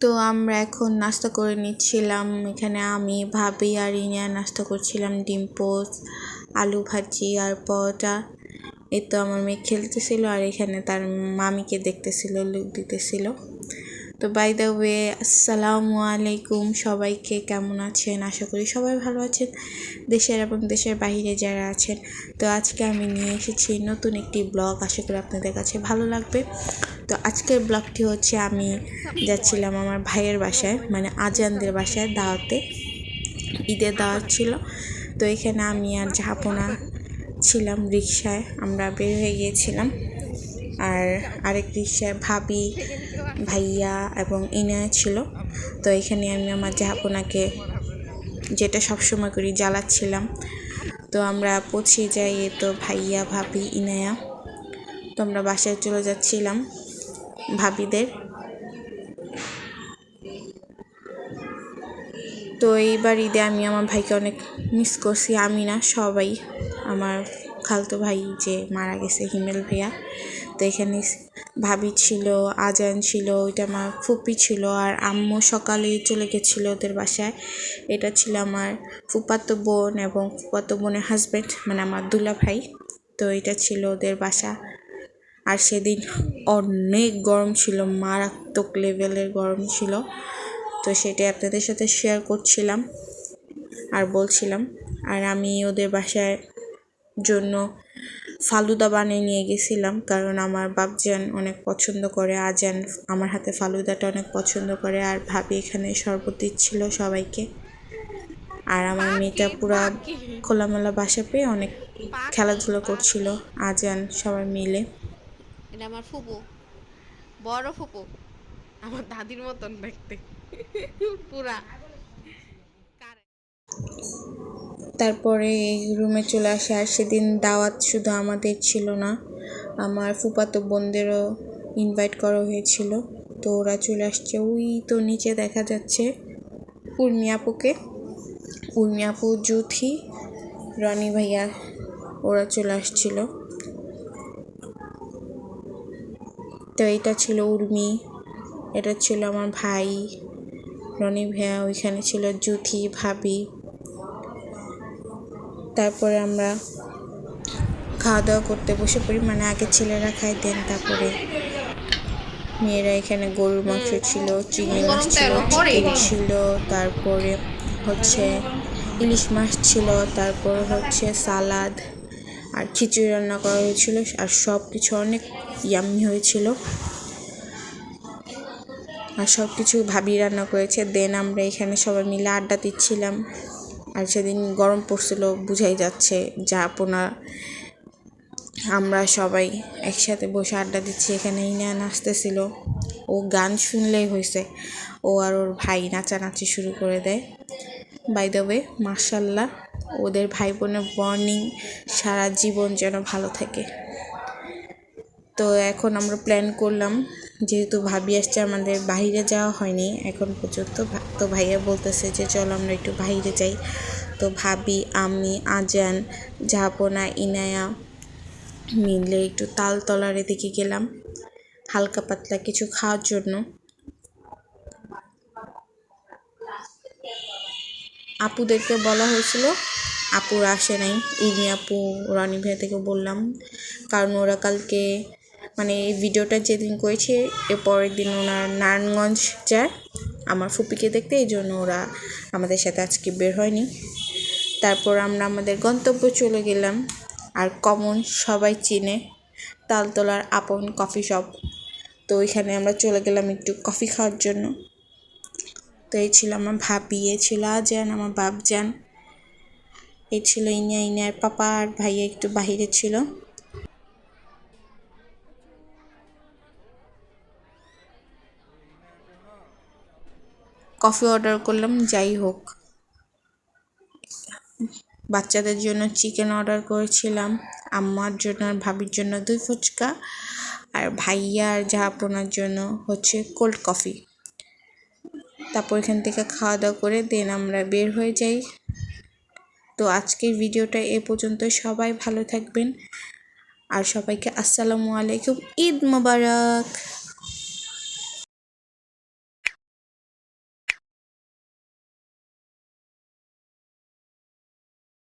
তো আমরা এখন নাস্তা করে নিচ্ছিলাম। এখানে আমি, ভাবি আর ইনিয়া নাস্তা করছিলাম ডিম পোস্ট, আলু ভাজি আর পরোটা। এই তো আমার মেয়ে খেলতেছিল আর এখানে তার মামিকে দেখতেছিল, লুক দিতেছিল। তো বাই দ্য ওয়ে, আসসালামু আলাইকুম সবাইকে, কেমন আছেন? আশা করি সবাই ভালো আছেন, দেশের এবং দেশের বাইরে যারা আছেন। তো আজকে আমি নিয়ে এসেছি নতুন একটি ব্লগ, আশা করি আপনাদের কাছে ভালো লাগবে। তো আজকের ব্লগটি হচ্ছে আমি যাচ্ছিলাম আমার ভাইয়ের বাসায়, মানে আজানদের বাসায় দাওয়াতে, ঈদের দাওয়াত ছিল। তো এখানে আমি আর জাহাপনা ছিলাম রিকশায়, আমরা বের হয়ে গিয়েছিলাম। আর আরেক রিকশায় ভাবি, ভাইয়া এবং ইনায়া ছিল। তো এখানে আমি আমার জাহাপনাকে, যেটা সবসময় করি, জ্বালাচ্ছিলাম। তো আমরা পৌঁছে যাই, তো ভাইয়া, ভাবি, ইনায়া। তো আমরা বাসায় চলে যাচ্ছিলাম ভাবিদের। তো এইবার ঈদে আমি আমার ভাইকে অনেক মিস করছি, আমি না সবাই, আমার খালতো ভাই যে মারা গেছে, হিমেল ভাইয়া। তো এখানে ভাবি ছিল, আজান ছিল, ওইটা আমার ফুপি ছিল, আর আম্মু সকালেই চলে গেছিলো ওদের বাসায়। এটা ছিল আমার ফুপাতো বোন এবং ফুপাতো বোনের হাজব্যান্ড, মানে আমার দুলা ভাই। তো এটা ছিল ওদের বাসা। আর সেদিন অনেক গরম ছিল, মারাত্মক লেভেলের গরম ছিল। তো সেটাই আপনাদের সাথে শেয়ার করছিলাম আর বলছিলাম। আর আমি ওদের বাসায় জন্য ফালুদা বানিয়ে নিয়ে গেছিলাম, কারণ আমার বাপজান অনেক পছন্দ করে, আজান আমার হাতে ফালুদাটা অনেক পছন্দ করে। আর ভাবি এখানে শরবত দিচ্ছিল সবাইকে। আর আমার মেয়েটা পুরা খোলামেলা বাসা পেয়ে অনেক খেলাধুলা করছিল, আজান সবাই মিলে। এটা আমার ফুপু, বড় ফুপু, আমার দাদির মতন দেখতে পুরা। তারপরে এই রুমে চলে আসে। আর সেদিন দাওয়াত শুধু আমাদের ছিল না, আমার ফুপাতো বোনদেরও ইনভাইট করা হয়েছিল। তো ওরা চলে আসছে, ওই তো নিচে দেখা যাচ্ছে উর্মি আপুকে, উর্মি আপু, জুথি, রনি ভাইয়া, ওরা চলে আসছিল। তো এটা ছিল উর্মি, এটা ছিল আমার ভাই রনি ভাইয়া, ওইখানে ছিল জুথি, ভাবি। তারপরে আমরা খাওয়া দাওয়া করতে বসে পড়ি, মানে আগে ছেলেরা খাই, দেন তারপরে মেয়েরা। এখানে গরুর মাংস ছিল, চিংড়ি মাছ ছিল, চিকেন ছিল, তারপরে হচ্ছে ইলিশ মাছ ছিল, তারপর হচ্ছে সালাদ আর খিচুড়ি রান্না করা হয়েছিল। আর সব কিছু অনেক ইয়াম্মি হয়েছিল, আর সব কিছু ভাবি রান্না করেছে। দেন আমরা এখানে সবাই মিলে আড্ডা দিচ্ছিলাম। আর সেদিন গরম পড়ছিল, বুঝাই যাচ্ছে যা আপনার, আমরা সবাই একসাথে বসে আড্ডা দিচ্ছি। এখানে ইনা নাচতেছিল, ও গান শুনলেই হয়েছে, ও আর ওর ভাই নাচানাচি শুরু করে দেয়। বাই দ্য ওয়ে, মাশাল্লাহ, ওদের ভাই বোনের বন্ডিং সারা জীবন যেন ভালো থাকে। তো এখন আমরা প্ল্যান করলাম, যেহেতু ভাবি আসছে, আমাদের বাইরে যাওয়া হয়নি এখন পর্যন্ত। তো ভাইয়া বলতেছে যে চলো আমরা একটু বাইরে যাই। তো ভাবি, আমি, আজান, জাহাপনা, ইনায়া মিলে একটু তালতলার দিকে গেলাম হালকা পাতলা কিছু খাওয়ার জন্য। আপুদেরকে বলা হয়েছিল, আপুরা আসে নাই। উর্মি আপু, রনি ভাই থেকে বললাম, কারণ ওরা কালকে, মানে এই ভিডিওটা যেদিন করেছে এর পরের দিন ওনার নারায়ণগঞ্জ যায় আমার ফুপিকে দেখতে, এই জন্য ওরা আমাদের সাথে আজকে বের হয়নি। তারপর আমরা আমাদের গন্তব্য চলে গেলাম। আর কমন সবাই চিনে তালতলার আপন কফি শপ। তো ওইখানে আমরা চলে গেলাম একটু কফি খাওয়ার জন্য। তো এই ছিল আমার ভাবি, এ ছিল আজান, আমার বাপজান, এই ছিল ইনিয়া, ইনিয়ার পাপা আর ভাইয়া একটু বাহিরে ছিল। কফি অর্ডার করলাম, যাই হোক। বাচ্চাদের জন্য চিকেন অর্ডার করেছিলাম, আম্মার জন্য আর ভাবির জন্য 2 ফুচকা, আর ভাইয়া আর জাহাপনার জন্য হচ্ছে কোল্ড কফি। তারপর এখান থেকে খাওয়া দাওয়া করে দেন আমরা বের হয়ে যাই। তো আজকের ভিডিওটা এ পর্যন্ত, সবাই ভালো থাকবেন আর সবাইকে আসসালামু আলাইকুম, ঈদ মোবারক।